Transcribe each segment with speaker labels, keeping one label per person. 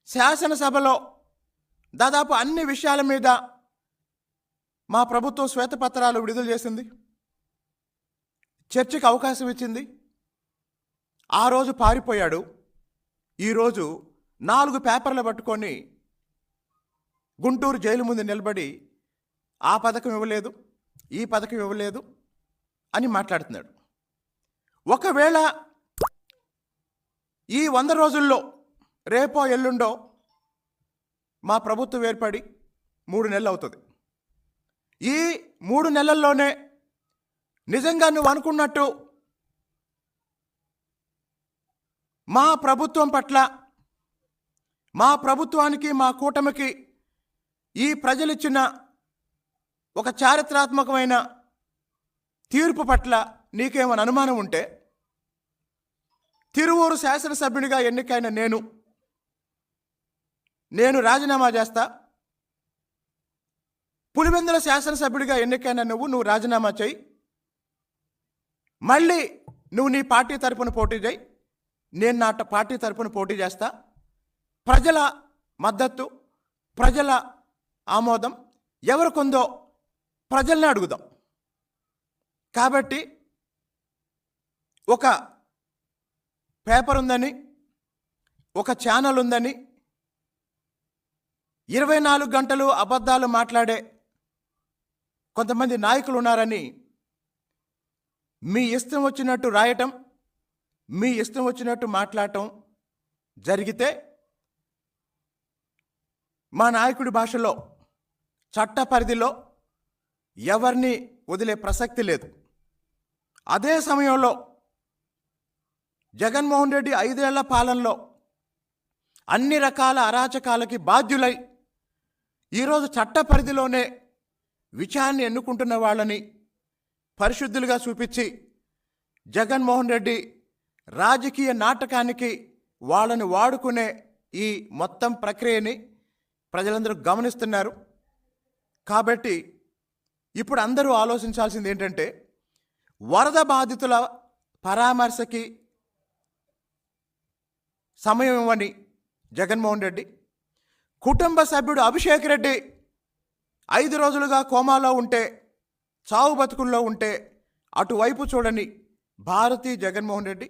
Speaker 1: శాసనసభలో దాదాపు అన్ని విషయాల మీద మా ప్రభుత్వం శ్వేతపత్రాలు విడుదల చేసింది, చర్చకు అవకాశం ఇచ్చింది. ఆ రోజు పారిపోయాడు. ఈరోజు 4 పేపర్లు పట్టుకొని గుంటూరు జైలు ముందు నిలబడి ఆ పథకం ఇవ్వలేదు, ఈ పథకం ఇవ్వలేదు అని మాట్లాడుతున్నాడు. ఒకవేళ ఈ 100 రోజుల్లో రేపో ఎల్లుండో మా ప్రభుత్వం ఏర్పడి 3 నెలలు అవుతుంది. ఈ 3 నెలల్లోనే నిజంగా నువ్వు అనుకున్నట్టు మా ప్రభుత్వం పట్ల, మా ప్రభుత్వానికి, మా కూటమికి ఈ ప్రజలిచ్చిన ఒక చారిత్రాత్మకమైన తీర్పు పట్ల నీకేమైనా అనుమానం ఉంటే, తిరువూరు శాసనసభ్యునిగా ఎన్నికైన నేను రాజీనామా చేస్తా. పులివెందుల శాసనసభ్యుడిగా ఎన్నికైన నువ్వు రాజీనామా చేయి. మళ్ళీ నువ్వు నీ పార్టీ తరపున పోటీ చేయి, నేను నా పార్టీ తరపున పోటీ చేస్తా. ప్రజల మద్దతు, ప్రజల ఆమోదం ఎవరికొందో ప్రజల్ని అడుగుదాం. కాబట్టి ఒక పేపర్ ఉందని, ఒక ఛానల్ ఉందని, 24 గంటలు అబద్ధాలు మాట్లాడే కొంతమంది నాయకులు ఉన్నారని మీ ఇష్టం వచ్చినట్టు రాయటం, మీ ఇష్టం వచ్చినట్టు మాట్లాడటం జరిగితే మా నాయకుడి భాషలో చట్ట పరిధిలో ఎవరిని వదిలే ప్రసక్తి లేదు. అదే సమయంలో జగన్మోహన్ రెడ్డి 5 ఏళ్ల పాలనలో అన్ని రకాల అరాచకాలకి బాధ్యులై ఈరోజు చట్ట పరిధిలోనే విచారణ ఎన్నుకుంటున్న వాళ్ళని పరిశుద్ధులుగా చూపించి జగన్మోహన్ రెడ్డి రాజకీయ నాటకానికి వాళ్ళని వాడుకునే ఈ మొత్తం ప్రక్రియని ప్రజలందరూ గమనిస్తున్నారు. కాబట్టి ఇప్పుడు అందరూ ఆలోచించాల్సింది ఏంటంటే, వరద బాధితుల పరామర్శకి సమయం ఇవ్వని జగన్మోహన్ రెడ్డి, కుటుంబ సభ్యుడు అభిషేక్ రెడ్డి 5 రోజులుగా కోమాలో ఉంటే, చావు బతుకుల్లో ఉంటే అటువైపు చూడని భారతి జగన్మోహన్ రెడ్డి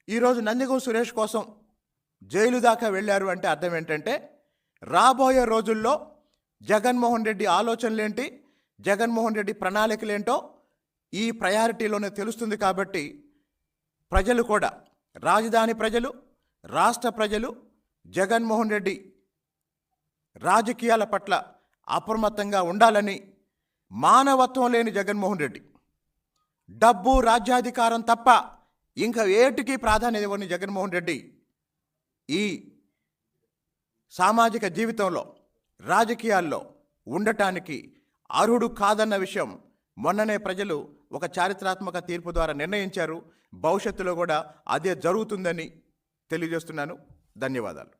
Speaker 1: ఈరోజు నందిగం సురేష్ కోసం జైలు దాకా వెళ్ళారు. అంటే అర్థం ఏంటంటే, రాబోయే రోజుల్లో జగన్మోహన్ రెడ్డి ఆలోచనలేంటి, జగన్మోహన్ రెడ్డి ప్రణాళికలేంటో ఈ ప్రయారిటీలోనే తెలుస్తుంది. కాబట్టి ప్రజలు కూడా, రాజధాని ప్రజలు, రాష్ట్ర ప్రజలు జగన్మోహన్ రెడ్డి రాజకీయాల పట్ల అప్రమత్తంగా ఉండాలని, మానవత్వం లేని జగన్మోహన్ రెడ్డి, డబ్బు రాజ్యాధికారం తప్ప ఇంకా ఏటికి ప్రాధాన్యత ఇవ్వని జగన్మోహన్ రెడ్డి ఈ సామాజిక జీవితంలో, రాజకీయాల్లో ఉండటానికి అర్హుడు కాదన్న విషయం మొన్ననే ప్రజలు ఒక చారిత్రాత్మక తీర్పు ద్వారా నిర్ణయించారు. భవిష్యత్తులో కూడా అదే జరుగుతుందని తెలియజేస్తున్నాను. ధన్యవాదాలు.